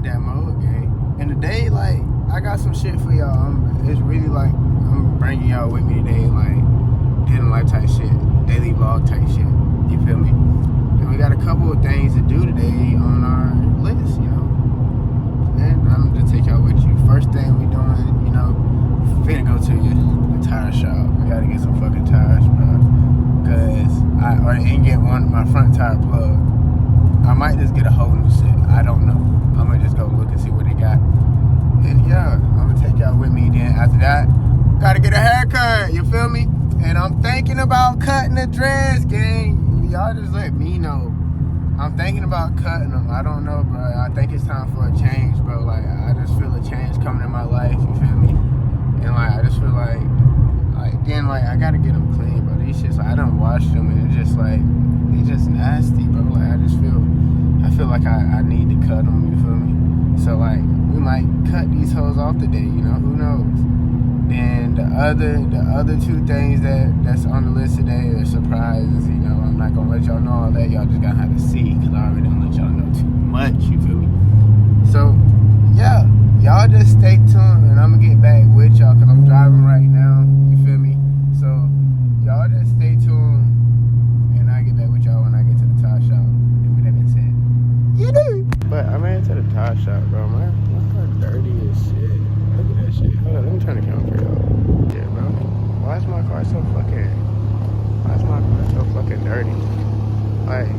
need that mode, gang. And today, like, I got some shit for y'all. It's really like, I'm bringing y'all with me today, like, day in life type shit, daily vlog type shit. You feel me? And we got a couple of things to do today on our list, you know. And I'm gonna take y'all with you. First thing we doing, you know, finna go to the tire shop. We gotta get some fucking tires, bro. Cause I didn't get my front tire plugged. I might just get a whole new set. I don't know. I'm gonna just go look and see what they got. And yeah, I'm gonna take y'all with me. Then after that, gotta get a haircut. You feel me? And I'm thinking about cutting the dreads, gang. Y'all just let me know. I'm thinking about cutting them. I don't know, bro. I think it's time for a change, bro. Like, I just feel a change coming in my life. You feel me? And like, I just feel like then like I gotta get them clean, bro. These shits, like, I done washed them, and it's just like they just nasty, bro. Like, I feel like I need to cut them. You feel me? So like, we might cut these hoes off today. You know, who knows? Then the other two things that's on the list today are surprises. You know, I'm not gonna let y'all know all that. Y'all just gotta have to see, cause I already don't let y'all know too much. You feel me? So yeah, y'all just stay tuned, and I'm gonna get back with y'all, cause I'm driving right now. You feel me? So y'all just stay tuned, and I get back with y'all when I get to the tire shop. And with that being said, you do. But I made it to the tire shop, bro. My car dirty as shit. Look at that shit. Hold on, let me turn the camera for y'all. Yeah, bro. Why is my car so fucking dirty? Like,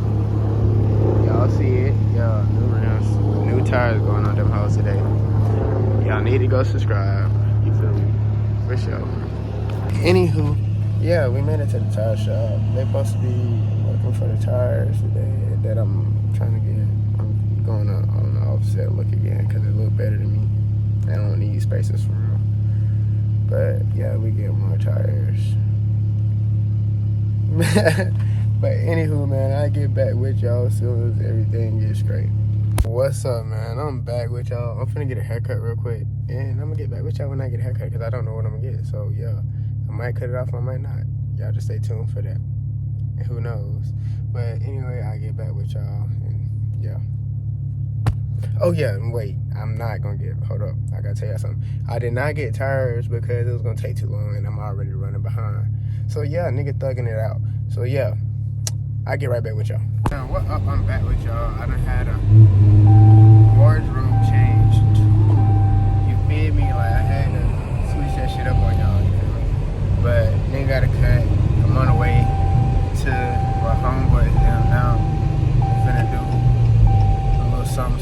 y'all see it? Yeah, new rims, new tires going on them hoes today. Y'all need to go subscribe. You feel me? For sure. Anywho, yeah, we made it to the tire shop. They're supposed to be looking for the tires today that I'm trying to get. I'm going on the offset look again because it look better to me. I don't need spacers for real. But yeah, we get more tires. But anywho, man, I get back with y'all as soon as everything gets straight. What's up, man? I'm back with y'all. I'm finna get a haircut real quick, and I'm gonna get back with y'all when I get a haircut, because I don't know what I'm gonna get. So yeah, I might cut it off, I might not. Y'all just stay tuned for that. And who knows? But anyway, I get back with y'all, and yeah. Oh yeah, and wait, I'm not gonna hold up, I gotta tell y'all something. I did not get tires because it was gonna take too long, and I'm already running behind. So yeah, nigga thugging it out. So yeah, I get right back with y'all. So what up, I'm back with y'all. I done had a wardrobe change too. You feel me? Like, I had to switch that shit up on y'all, you feel me? But nigga got a cut. I'm on the way to my homeboys down now. Finna do a little something.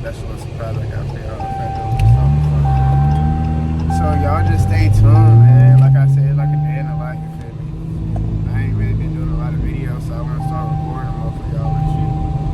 That's what surprise I got for y'all. Finna do something. So y'all just stay tuned, man. Like I said, it's like a day in the life, you feel me? I ain't really been doing a lot of videos, so I want to start recording more for y'all and shit.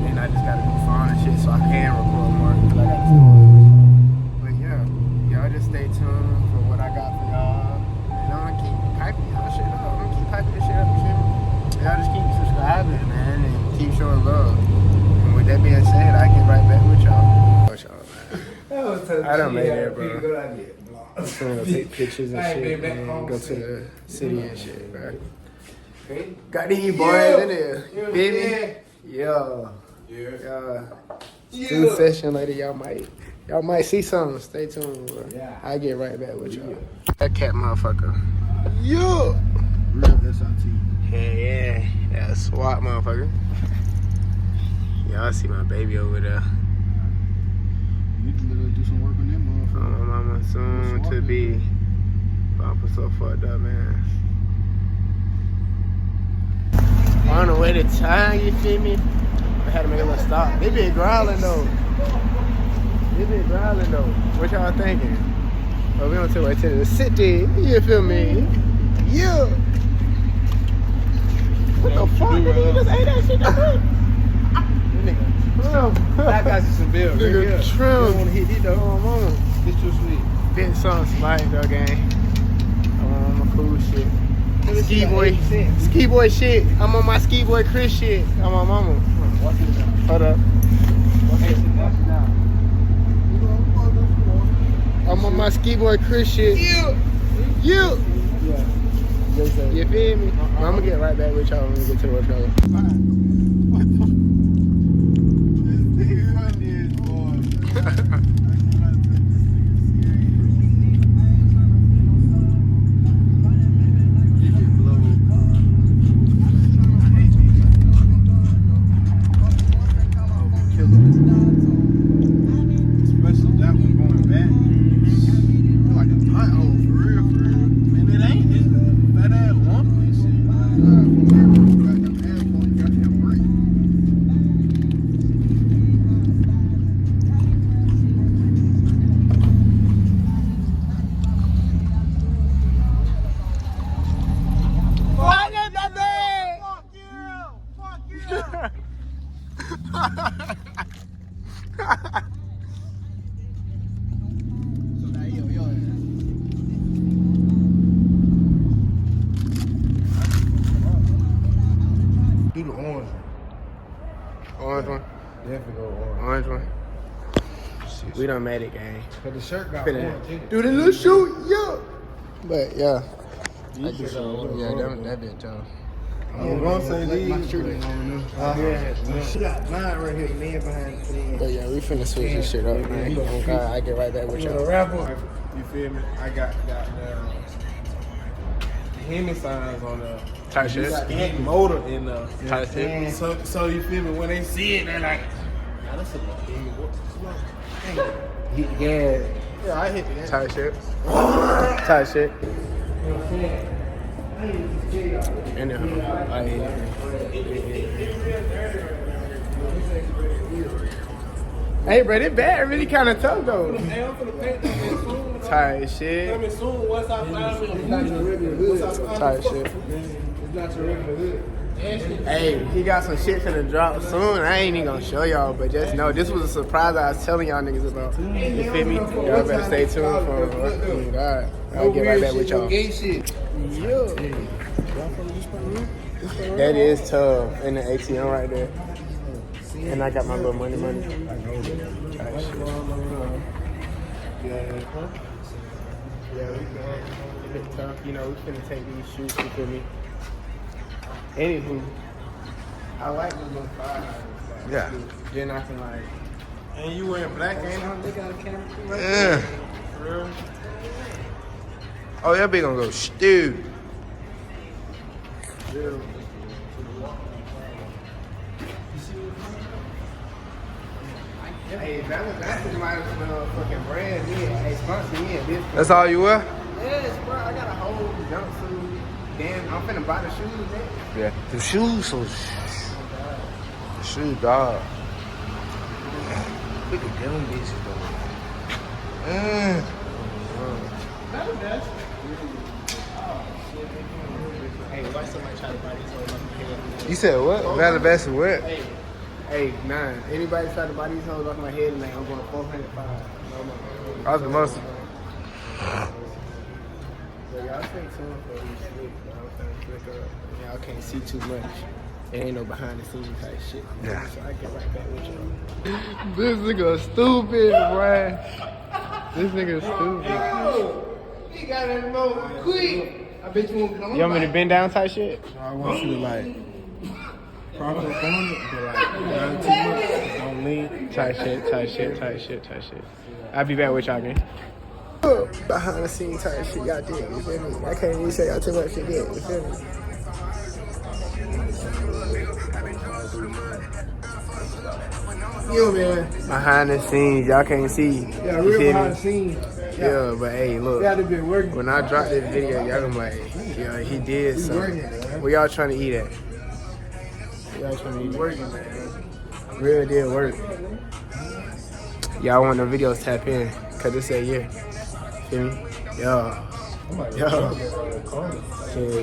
Then I just got a new phone and shit, so I can record more because I got to film. But yeah, y'all just stay tuned for what I got for y'all. And I'm gonna keep hyping y'all shit up. I'm gonna keep hyping this shit up, you feel me? Y'all just keep subscribing, man, and keep showing love. And with that being said, I get right back with y'all. With y'all, man. I done made it, bro. I'm gonna go take pictures and shit, and go to the city and shit, bro. Got these boys in there. You feel me? Yeah. Student session later, y'all might see something. Stay tuned, bro. Yeah. I get right back with y'all. That cat motherfucker. Yeah. Real SRT. Yeah, SWAT motherfucker. Y'all see my baby over there. You need to literally do some work on that motherfucker. My mama soon to be. Papa so fucked up, man. On the way to town, you feel me? I had to make a little stop. They been growling though. What y'all thinking? Oh, we on the way to the city. You feel me? Yeah. What the fuck? Nigga just ate that shit that quick. Nigga, I got you some bills. Nigga, trim. You don't want to hit it though. Oh, mama. It's too sweet. Bit something slight though, gang. My cool shit. Ski boy shit. I'm on my ski boy Chris shit. I'm on mama. Hold up. I'm on my ski boy Chris shit. You. You feel me? I'm gonna get right back with y'all when we get to the work, y'all. What the? This thing funny as boy. Do the orange one. Orange one? Definitely go orange. Orange one? We done made it, gang. Cause the shirt got Finna orange in it. do the little shoot, yeah. But yeah. Yeah, that bit tough. I'm gonna say these. She got mine right here, man behind the thing. But yeah, we finna switch this shit up, man. Oh God, I get right back with You know, y'all. rapper. You feel me? I got the Hemi signs on the Tight shit. got the motor in the Tight shit. so you feel me? When they see it, they're like, nah, that's a little big. Yeah, I hit it. Tight shit. Tight shit. Anyhow, hey, bro, this bag really kind of tough though. Tight shit. Tight shit. Hey, he got some shit finna drop soon. I ain't even gonna show y'all, but just know this was a surprise I was telling y'all niggas about. You feel me? Y'all better stay tuned for oh God. I'll get right back with y'all. Yeah. That is tough in the ATM right there. And I got my little money. Tight shit. Yeah, we going. It's tough. You know, we finna take these shoots, you feel me? Anywho, I like the little fire. Yeah. Then I can like. And you wearing black, ain't you? They got a camera too, right? Yeah. For real? Oh, that bitch gonna go stew. Hey, that's my fucking brand. Hey, sponsor me at this. That's all you wear? Yes, bro. I got a whole jumpsuit. Damn, I'm finna buy the shoes, man. Yeah. The shoes, so the shoes, dog. Look at them bitches, though. Hey, why somebody try to buy these hoes off my head? You said what? Valabasta what? Hey, nah. Anybody try to buy these hoes off my head, and I'm going 405. I was the most. So y'all stay tuned for these shit. I'm finna flick up. Y'all can't see too much. It ain't no behind the scenes type shit. Yeah. So I get right back with y'all. This nigga stupid, boy. This nigga stupid. He got that moment quick. I bet you won't come. You want me to bend down type shit? I want you to like prop up on it, but like not too much. Don't lean. Tight shit. I'll be back with y'all again. Behind the scenes type shit y'all did, you feel me? I can't even say y'all too much shit yet, you feel me? Yeah, man. Behind the scenes, y'all can't see. Yeah, you real feel behind me? the scenes. Yeah, but hey, look. Yeah, they been working. When I drop this video, y'all gonna be like, yeah, he did something. Where y'all trying to eat at? Where y'all trying to eat? Working, man. Real deal work. Y'all want the videos tap in, cause this say yeah. Feel me? Yo.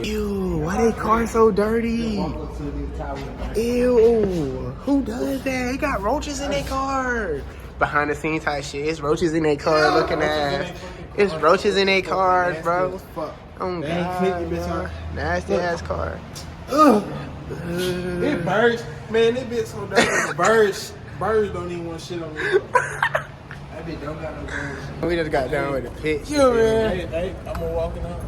Ew, why they cars so dirty? Ew, who does that? They got roaches in their car. Behind the scenes type shit. It's roaches in their car looking ass. It's roaches in their cars, bro. Oh God, bro. Nasty ass car. It birds, man. This bitch so dirty. Birds don't even want shit on me. That bitch don't got no birds. We just got down with the pitch. Yeah, man. Hey, I'm gonna walking out.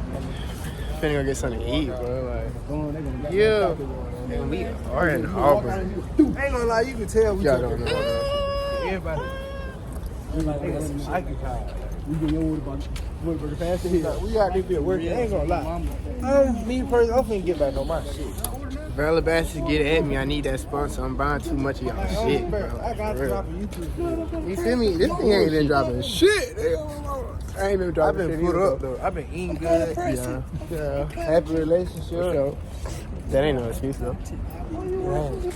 Finna go get something to eat, bro. Like, yeah. And we are in Auburn. I ain't gonna lie, you can tell we Y'all took don't know. everybody. We like occupied. We can know what about faster here. We got this bit working. I ain't gonna lie. Me personally, I'm finna get back on my shit. Valabasta, get at me. I need that sponsor. I'm buying too much of y'all shit, bro. I got For to real. drop a YouTube. You feel me? This thing ain't been dropping shit. I ain't been I've dropping been shit put either, up though. I've been eating good. Yeah. Happy relationship. So, that ain't no excuse though.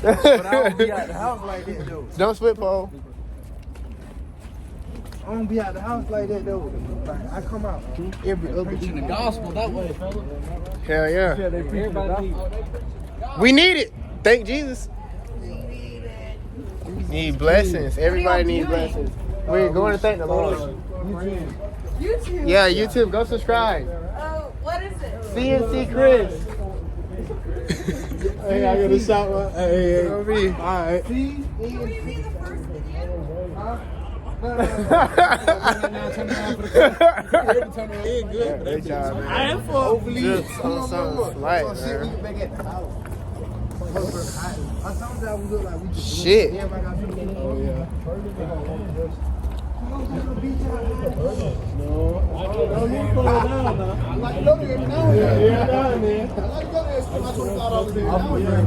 But I don't be out the house like that though. Don't split pole. I don't be out the house like that though. Like, I come out every other week. The gospel that way, fella. Hell yeah. Yeah, they preach the gospel. We need it. Thank Jesus. Need blessings. Everybody needs blessings. We're going to thank the Lord. YouTube. Yeah, YouTube. Go subscribe. Oh, what is it? CNC Chris. Hey, I got a shot one. Hey. All right. Can we be the first video? Great job, man. I am for hopefully. Drips on something light, man. I told y'all we look like we just Shit. everybody got something. Oh yeah. No, I don't need to pull it down now. I like to go there every now and then. Yeah, down there. I like to go there and spend my $25 there.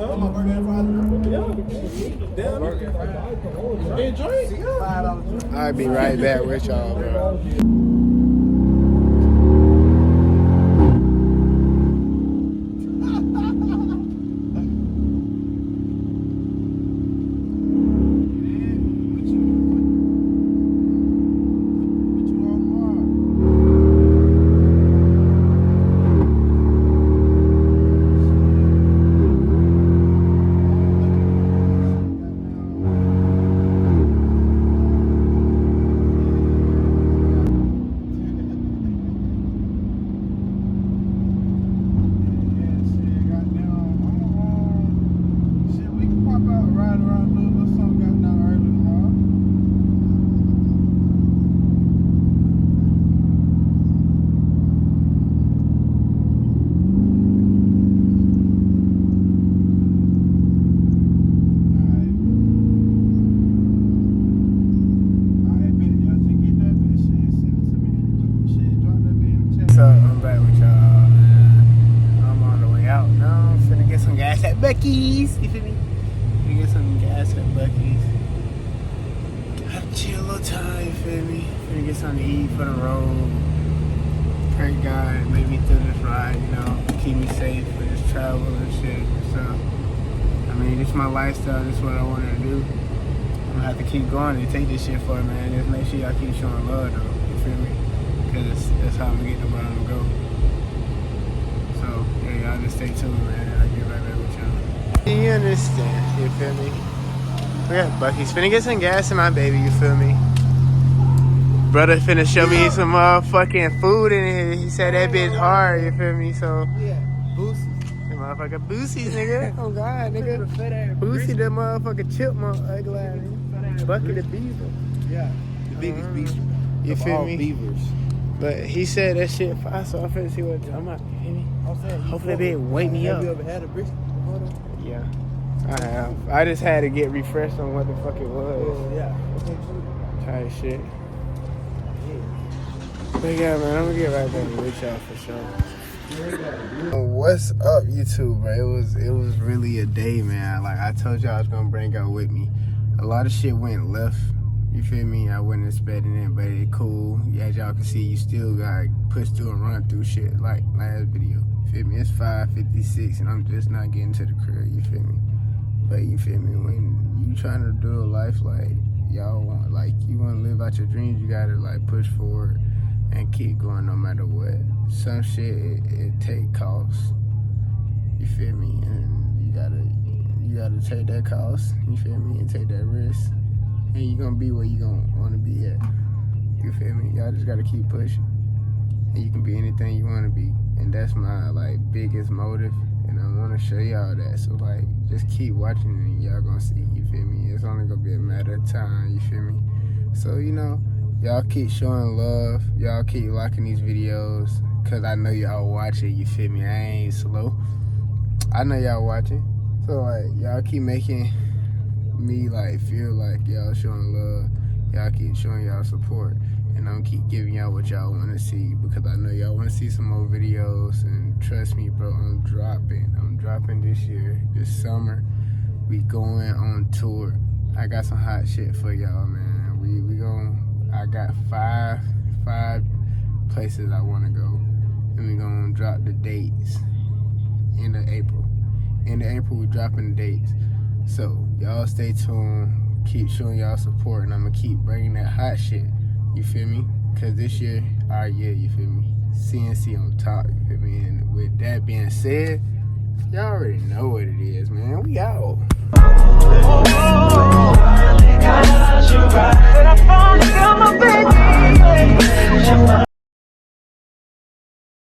I'm my burger and fries. Yeah. Enjoy it. $5. I'll be right back with y'all, bro. I'm back with y'all, man. I'm on the way out now. I'm finna get some gas at Becky's. You feel me? Finna get some gas at Becky's. Have a chill little time, you feel me? Finna get something to eat for the road. Pray God, make me through this ride, you know. Keep me safe for this travel and shit. So, I mean, this is my lifestyle. This is what I wanted to do. I'm gonna have to keep going and take this shit for it, man. Just make sure y'all keep showing love, though. You feel me? Because that's how I'm gonna get to where I'm gonna go. So, yeah, y'all just stay tuned, man. I'll get right back with y'all. You understand, you feel me? We got Bucky's. Finna get some gas in my baby, you feel me? Brother finna show me some motherfucking food in it. He said that bitch hard, you feel me? So, Yeah. Boost. the motherfucker Boosies, nigga. Oh, God, nigga. Boosie, the motherfucker chipmunk, ugly ass nigga. Bucky the beaver. Yeah. The biggest beaver. You of feel all me? beavers. But he said that shit fire, so I'm finna see what I'm about. You hear me? I'm saying, Hopefully they wake me Have up. you ever had a brisket before though? Yeah, I have. I just had to get refreshed on what the fuck it was. Oh, yeah. Type shit. But yeah, man, I'm gonna get right back with y'all for sure. What's up, YouTube, bro? It was really a day, man. Like I told y'all I was gonna bring y'all with me. A lot of shit went left. You feel me? I wasn't expecting it, but it cool. As y'all can see, you still got push through and run through shit like last video. You feel me? It's 5:56 and I'm just not getting to the crib. You feel me? But you feel me? When you trying to do a life like y'all want, like you want to live out your dreams, you gotta like push forward and keep going no matter what. Some shit it take costs. You feel me? And you gotta take that cost. You feel me? And take that risk. And you gonna be where you gonna wanna be at. You feel me? Y'all just gotta keep pushing. And you can be anything you wanna be. And that's my like biggest motive. And I wanna show y'all that. So like just keep watching and y'all gonna see, you feel me? It's only gonna be a matter of time, you feel me? So, you know, y'all keep showing love. Y'all keep liking these videos. Cause I know y'all watching, you feel me? I ain't slow. I know y'all watching. So like y'all keep making me like feel like y'all showing love. Y'all keep showing y'all support. And I'm keep giving y'all what y'all want to see because I know y'all want to see some more videos. And trust me, bro, I'm dropping this year, this summer. We going on tour. I got some hot shit for y'all, man. We going. I got five places I want to go, and we gonna drop the dates end of April. In April, we dropping the dates. So y'all stay tuned. Keep showing y'all support, and I'm gonna keep bringing that hot shit. You feel me? Cause this year, our year. You feel me? CNC on top. You feel me? And with that being said, y'all already know what it is, man. We out.